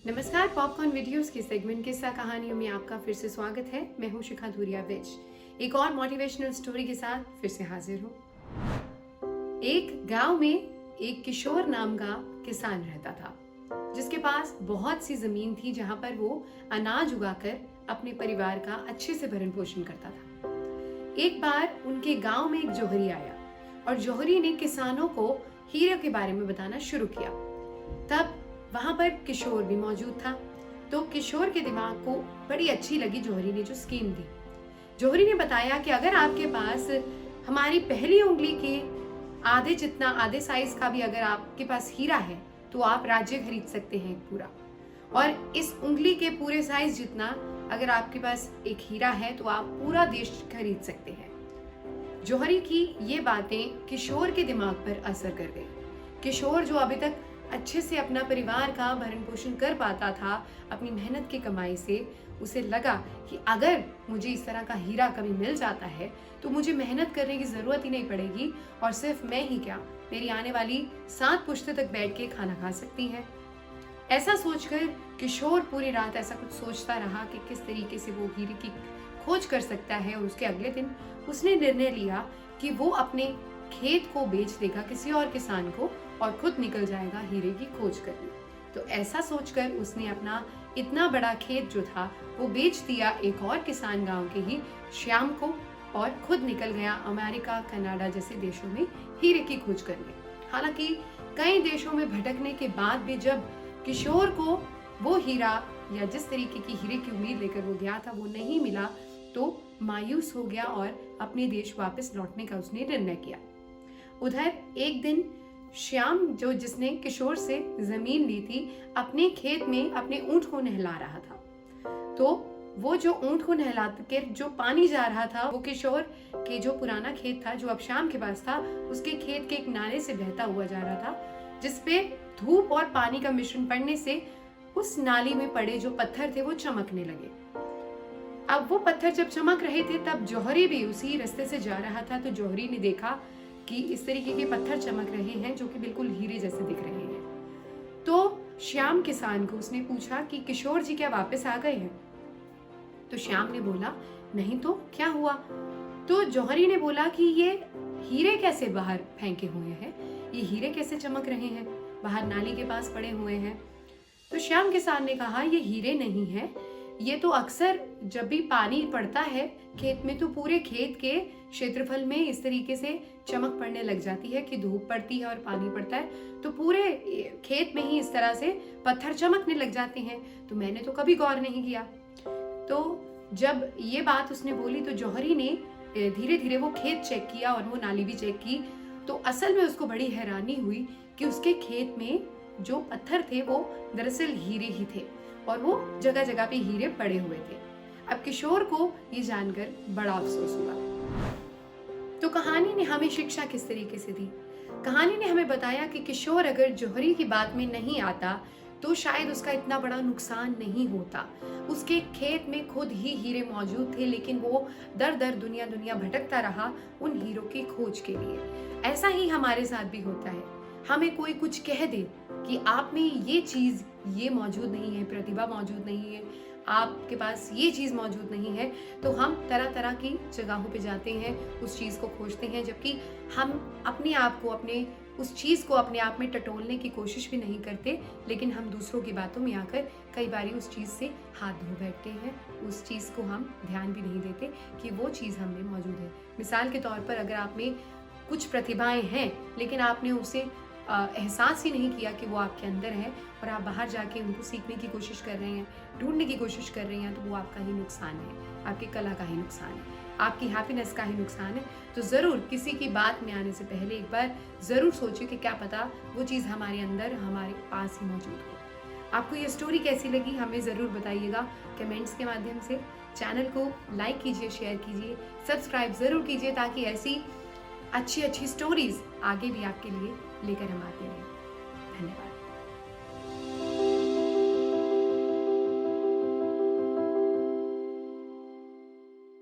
नमस्कार, popcorn videos के segment किस्सा कहानियों में आपका फिर से स्वागत है। मैं हूं शिखा धूरिया विज, एक और मोटिवेशनल स्टोरी के साथ फिर से हाजिर हूं। एक गांव में एक किशोर नाम का किसान रहता था, जिसके पास बहुत सी जमीन थी जहां पर वो अनाज उगाकर अपने परिवार का अच्छे से भरण पोषण करता था। एक बार उनके गांव में एक जौहरी आया और जौहरी ने किसानों को हीरे के बारे में बताना शुरू किया। तब वहां पर किशोर भी मौजूद था, तो किशोर के दिमाग को बड़ी अच्छी लगी जौहरी ने जो स्कीम दी। जौहरी ने बताया कि अगर आपके पास हमारी पहली उंगली के आधे साइज का भी अगर आपके पास हीरा है तो आप राज्य खरीद सकते हैं पूरा, और इस उंगली के पूरे साइज जितना अगर आपके पास एक हीरा है तो आप पूरा देश खरीद सकते हैं। जौहरी की ये बातें किशोर के दिमाग पर असर कर गई। किशोर जो अभी तक अच्छे से अपना परिवार का भरण पोषण कर पाता था अपनी मेहनत की कमाई से, उसे लगा कि अगर मुझे इस तरह का हीरा कभी मिल जाता है तो मुझे मेहनत करने की जरूरत ही नहीं पड़ेगी, और सिर्फ मैं ही क्या, मेरी आने वाली 7 पुश्तें तक बैठ के खाना खा सकती हैं। ऐसा सोचकर किशोर पूरी रात ऐसा कुछ सोचता रहा कि किस तरीके से वो हीरे की खोज कर सकता है, और उसके अगले दिन उसने निर्णय लिया कि वो अपने खेत को बेच देगा किसी और किसान को और खुद निकल जाएगा हीरे की खोज करने। तो ऐसा सोचकर उसने अपना इतना बड़ा खेत जो था वो बेच दिया एक और किसान गांव के ही श्याम को, और खुद निकल गया अमेरिका, कनाडा जैसे देशों में हीरे की खोज करने। हालांकि कई देशों में भटकने के बाद भी जब किशोर को वो हीरा या जिस तरीके की हीरे की उम्मीद लेकर वो गया था वो नहीं मिला, तो मायूस हो गया और अपने देश वापस लौटने का उसने निर्णय किया। उधर एक दिन श्याम जो जिसने किशोर से जमीन ली थी, अपने खेत में अपने ऊंट को नहला रहा था। तो वो जो ऊंट को नहला के जो पानी जा रहा था वो किशोर के जो पुराना खेत था जो अब श्याम के पास था, उसके खेत के एक नाले से बहता हुआ जा रहा था, जिसपे धूप और पानी का मिश्रण पड़ने से उस नाली में पड़े जो पत्थर थे वो चमकने लगे। अब वो पत्थर जब चमक रहे थे तब जौहरी भी उसी रास्ते से जा रहा था। तो जौहरी ने देखा कि इस तरीके के पत्थर चमक रहे हैं जो कि बिल्कुल हीरे जैसे दिख रहे हैं। तो श्याम किसान को उसने पूछा कि किशोर जी क्या वापस आ गए हैं? तो श्याम ने बोला, नहीं तो क्या हुआ? तो जौहरी ने बोला कि ये हीरे कैसे बाहर फेंके हुए हैं, ये हीरे कैसे चमक रहे हैं, बाहर नाली के पास पड़े हुए हैं। तो श्याम किसान ने कहा, ये हीरे नहीं है, ये तो अक्सर जब भी पानी पड़ता है खेत में तो पूरे खेत के क्षेत्रफल में इस तरीके से चमक पड़ने लग जाती है कि धूप पड़ती है और पानी पड़ता है तो पूरे खेत में ही इस तरह से पत्थर चमकने लग जाते हैं, तो मैंने तो कभी गौर नहीं किया। तो जब ये बात उसने बोली तो जौहरी ने धीरे धीरे वो खेत चेक किया और वो नाली भी चेक की, तो असल में उसको बड़ी हैरानी हुई कि उसके खेत में जो पत्थर थे वो दरअसल हीरे ही थे, और वो जगह जगह पे हीरे पड़े हुए थे। अब किशोर को ये जानकर बड़ा अफसोस हुआ। तो कहानी ने हमें शिक्षा किस तरीके से दी? कहानी ने हमें बताया कि किशोर अगर जौहरी की बात में नहीं आता तो शायद उसका इतना बड़ा नुकसान नहीं होता। उसके खेत में खुद ही हीरे मौजूद थे, लेकिन वो दर दर दुनिया दुनिया भटकता रहा उन हीरों की खोज के लिए। ऐसा ही हमारे साथ भी होता है। हमें कोई कुछ कह दे कि आप में ये चीज ये मौजूद नहीं है, प्रतिभा मौजूद नहीं है, आपके पास ये चीज मौजूद नहीं है, तो हम तरह तरह की जगहों पे जाते हैं, उस चीज को खोजते हैं, जबकि हम अपने आप को अपने उस चीज को अपने आप में टटोलने की कोशिश भी नहीं करते, लेकिन हम दूसरों की बातों में आकर कई बार उस चीज से हाथ धो बैठते हैं, उस चीज को हम ध्यान भी नहीं देते कि वो चीज हम में मौजूद है। मिसाल के तौर पर अगर आप में कुछ प्रतिभाएं हैं लेकिन आपने उसे एहसास ही नहीं किया कि वो आपके अंदर है, और आप बाहर जाके उनको सीखने की कोशिश कर रहे हैं, ढूंढने की कोशिश कर रहे हैं, तो वो आपका ही नुकसान है, आपकी कला का ही नुकसान है, आपकी हैप्पीनेस का ही नुकसान है। तो ज़रूर किसी की बात में आने से पहले एक बार ज़रूर सोचिए कि क्या पता वो चीज़ हमारे अंदर हमारे पास ही मौजूद हो। आपको ये स्टोरी कैसी लगी हमें ज़रूर बताइएगा कमेंट्स के माध्यम से। चैनल को लाइक कीजिए, शेयर कीजिए, सब्सक्राइब ज़रूर कीजिए, ताकि ऐसी अच्छी अच्छी स्टोरीज आगे भी आपके लिए लेकर हम आते रहें। धन्यवाद।